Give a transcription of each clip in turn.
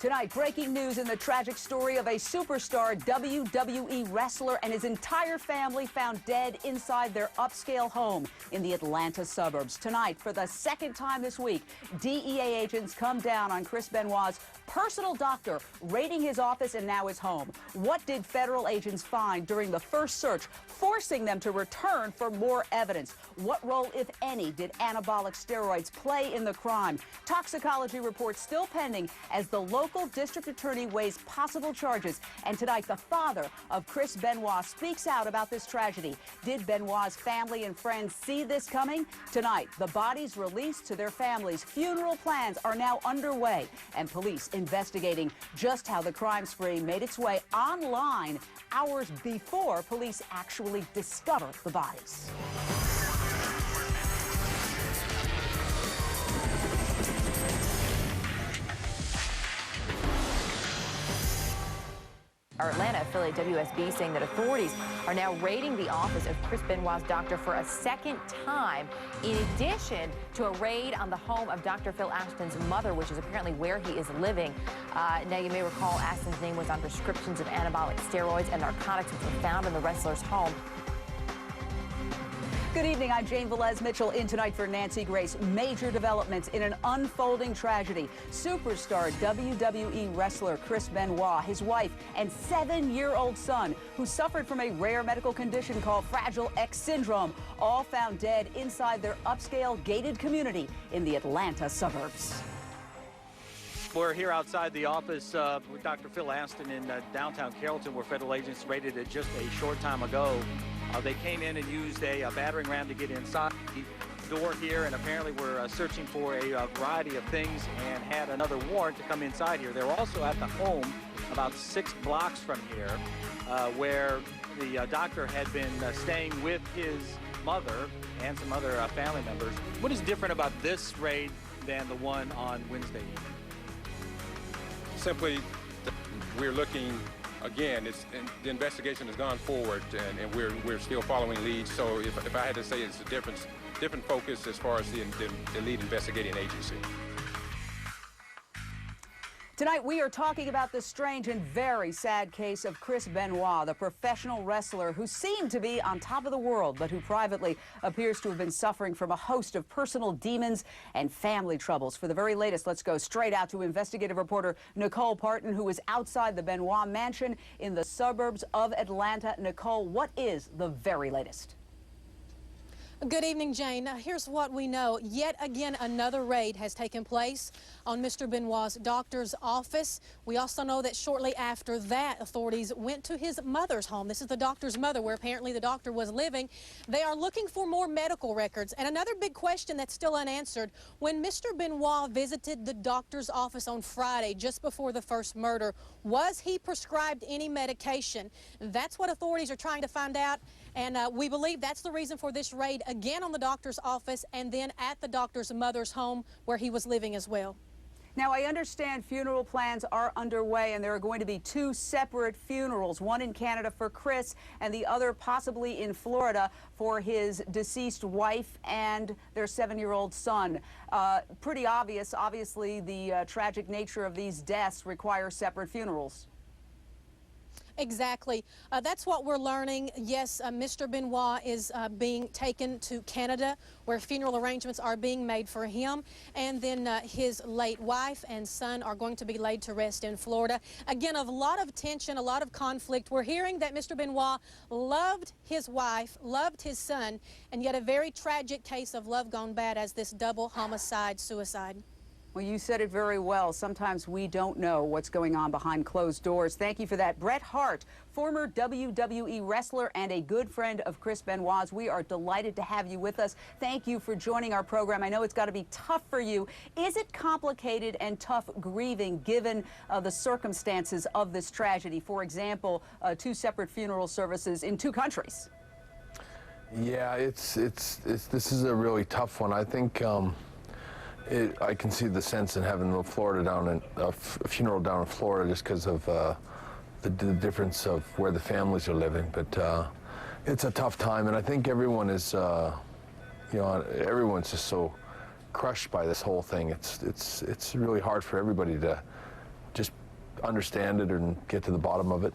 Tonight, breaking news in the tragic story of a superstar WWE wrestler and his entire family found dead inside their upscale home in the Atlanta suburbs. Tonight, for the second time this week, DEA agents come down on Chris Benoit's personal doctor, raiding his office and now his home. What did federal agents find during the first search, forcing them to return for more evidence? What role, if any, did anabolic steroids play in the crime? Toxicology reports still pending as the local district attorney weighs possible charges. And tonight, the father of Chris Benoit speaks out about this tragedy. Did Benoit's family and friends see this coming? Tonight, the bodies released to their families. Funeral plans are now underway, and police investigating just how the crime spree made its way online hours before police actually discover the bodies. Our Atlanta affiliate WSB saying that authorities are now raiding the office of Chris Benoit's doctor for a second time, in addition to a raid on the home of Dr. Phil Ashton's mother, which is apparently where he is living. Now, you may recall Ashton's name was on prescriptions of anabolic steroids and narcotics, which were found in the wrestler's home. Good evening. I'm Jane Velez-Mitchell in tonight for Nancy Grace. Major developments in an unfolding tragedy. Superstar WWE wrestler Chris Benoit, his wife, and 7-year-old son, who suffered from a rare medical condition called Fragile X syndrome, all found dead inside their upscale gated community in the Atlanta suburbs. We're here outside the office with Dr. Phil Ashton in downtown Carrollton, where federal agents raided it just a short time ago. They came in and used a battering ram to get inside the door here, and apparently were searching for a variety of things and had another warrant to come inside here. They were also at the home about 6 blocks from here, where the doctor had been staying with his mother and some other family members. What is different about this raid than the one on Wednesday evening? Simply, we're looking. Again, the investigation has gone forward, and we're still following leads. So if I had to say, it's a different focus as far as the lead investigating agency. Tonight, we are talking about the strange and very sad case of Chris Benoit, the professional wrestler who seemed to be on top of the world, but who privately appears to have been suffering from a host of personal demons and family troubles. For the very latest, let's go straight out to investigative reporter Nicole Parton, who is outside the Benoit mansion in the suburbs of Atlanta. Nicole, what is the very latest? Good evening, Jane. Now, here's what we know. Yet again, another raid has taken place on Mr. Benoit's doctor's office. We also know that shortly after that, authorities went to his mother's home. This is the doctor's mother, where apparently the doctor was living. They are looking for more medical records. And another big question that's still unanswered, when Mr. Benoit visited the doctor's office on Friday, just before the first murder, was he prescribed any medication? That's what authorities are trying to find out. And we believe that's the reason for this raid, again on the doctor's office and then at the doctor's mother's home, where he was living as well. Now, I understand funeral plans are underway, and there are going to be 2 separate funerals, one in Canada for Chris and the other possibly in Florida for his deceased wife and their 7-year-old son. Pretty obvious. Obviously, the tragic nature of these deaths requires separate funerals. Exactly. That's what we're learning. Yes, Mr. Benoit is being taken to Canada, where funeral arrangements are being made for him. And then his late wife and son are going to be laid to rest in Florida. Again, a lot of tension, a lot of conflict. We're hearing that Mr. Benoit loved his wife, loved his son, and yet a very tragic case of love gone bad as this double homicide-suicide. Well, you said it very well. Sometimes we don't know what's going on behind closed doors. Thank you for that. Bret Hart, former WWE wrestler and a good friend of Chris Benoit's. We are delighted to have you with us. Thank you for joining our program. I know it's got to be tough for you. Is it complicated and tough grieving given the circumstances of this tragedy? For example, 2 separate funeral services in 2 countries. Yeah, this is a really tough one. I think I can see the sense in having a funeral down in Florida just because of the difference of where the families are living. But it's a tough time, and I think everyone is, everyone's just so crushed by this whole thing. It's really hard for everybody to just understand it and get to the bottom of it.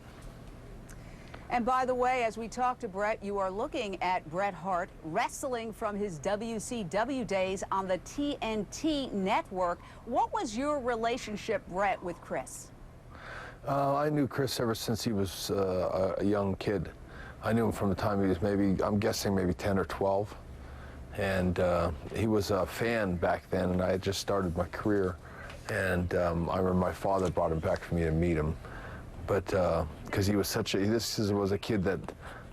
And by the way, as we talk to Brett, you are looking at Bret Hart wrestling from his WCW days on the TNT network. What was your relationship, Brett, with Chris? I knew Chris ever since he was a young kid. I knew him from the time he was I'm guessing maybe 10 or 12. And he was a fan back then, and I had just started my career. And I remember my father brought him back for me to meet him. But because he was this was a kid that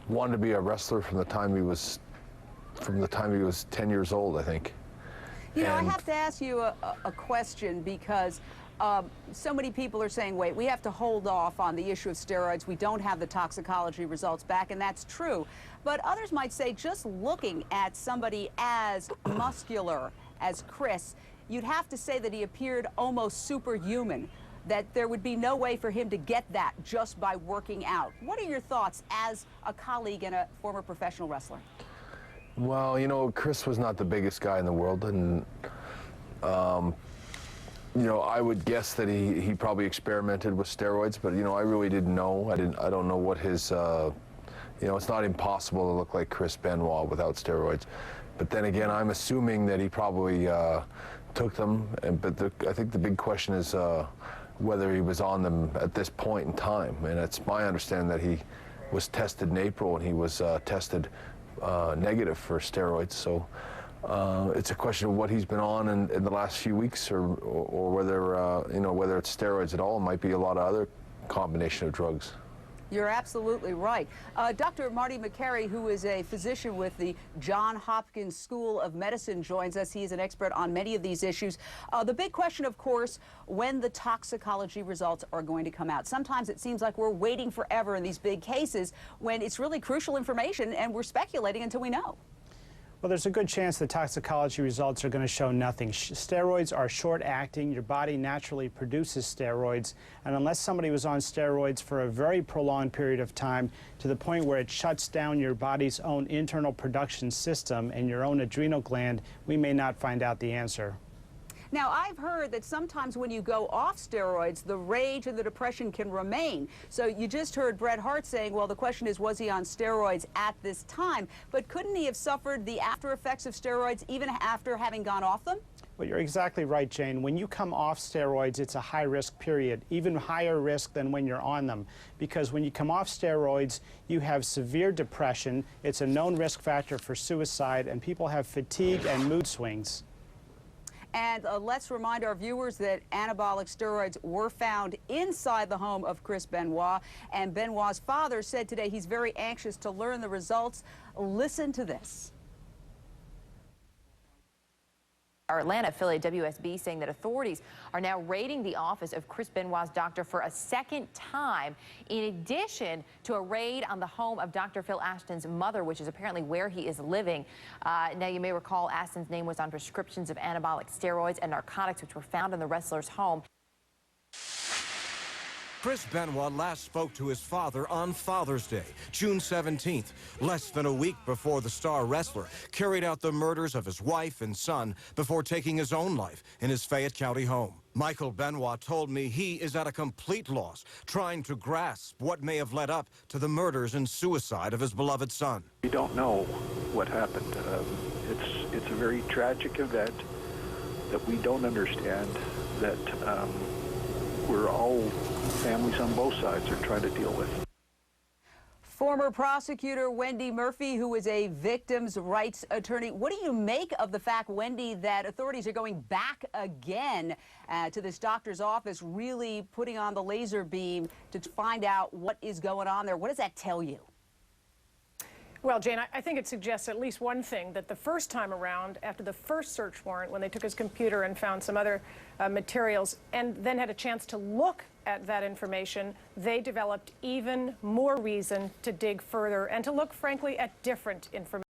wanted to be a wrestler from the time he was 10 years old, I think. You know, I have to ask you a question, because so many people are saying, wait, we have to hold off on the issue of steroids. We don't have the toxicology results back, and that's true. But others might say, just looking at somebody as muscular as Chris, you'd have to say that he appeared almost superhuman, that there would be no way for him to get that just by working out. What are your thoughts as a colleague and a former professional wrestler? Well, you know, Chris was not the biggest guy in the world, and you know, I would guess that he probably experimented with steroids, but you know, I really didn't know. I don't know what his you know, it's not impossible to look like Chris Benoit without steroids. But then again, I'm assuming that he probably took them, but I think the big question is whether he was on them at this point in time. And it's my understanding that he was tested in April, and he was tested negative for steroids. So it's a question of what he's been on in the last few weeks, or whether you know, whether it's steroids at all. It might be a lot of other combination of drugs. You're absolutely right. Dr. Marty McCary, who is a physician with the Johns Hopkins School of Medicine, joins us. He is an expert on many of these issues. The big question, of course, when the toxicology results are going to come out. Sometimes it seems like we're waiting forever in these big cases when it's really crucial information, and we're speculating until we know. Well, there's a good chance the toxicology results are going to show nothing. Steroids are short-acting. Your body naturally produces steroids, and unless somebody was on steroids for a very prolonged period of time, to the point where it shuts down your body's own internal production system and your own adrenal gland, we may not find out the answer. Now, I've heard that sometimes when you go off steroids, the rage and the depression can remain. So you just heard Bret Hart saying, well, the question is, was he on steroids at this time? But couldn't he have suffered the after effects of steroids even after having gone off them? Well, you're exactly right, Jane. When you come off steroids, it's a high-risk period, even higher risk than when you're on them. Because when you come off steroids, you have severe depression. It's a known risk factor for suicide, and people have fatigue and mood swings. And let's remind our viewers that anabolic steroids were found inside the home of Chris Benoit. And Benoit's father said today he's very anxious to learn the results. Listen to this. Our Atlanta affiliate WSB saying that authorities are now raiding the office of Chris Benoit's doctor for a second time, in addition to a raid on the home of Dr. Phil Ashton's mother, which is apparently where he is living. Now, you may recall Ashton's name was on prescriptions of anabolic steroids and narcotics, which were found in the wrestler's home. Chris Benoit last spoke to his father on Father's Day, June 17th, less than a week before the star wrestler carried out the murders of his wife and son before taking his own life in his Fayette County home. Michael Benoit told me he is at a complete loss, trying to grasp what may have led up to the murders and suicide of his beloved son. We don't know what happened. It's a very tragic event that we don't understand, that we're all families on both sides are trying to deal with. Former prosecutor Wendy Murphy, who is a victims' rights attorney. What do you make of the fact, Wendy, that authorities are going back again to this doctor's office, really putting on the laser beam to find out what is going on there? What does that tell you? Well, Jane, I think it suggests at least one thing, that the first time around, after the first search warrant, when they took his computer and found some other materials and then had a chance to look at that information, they developed even more reason to dig further and to look, frankly, at different information.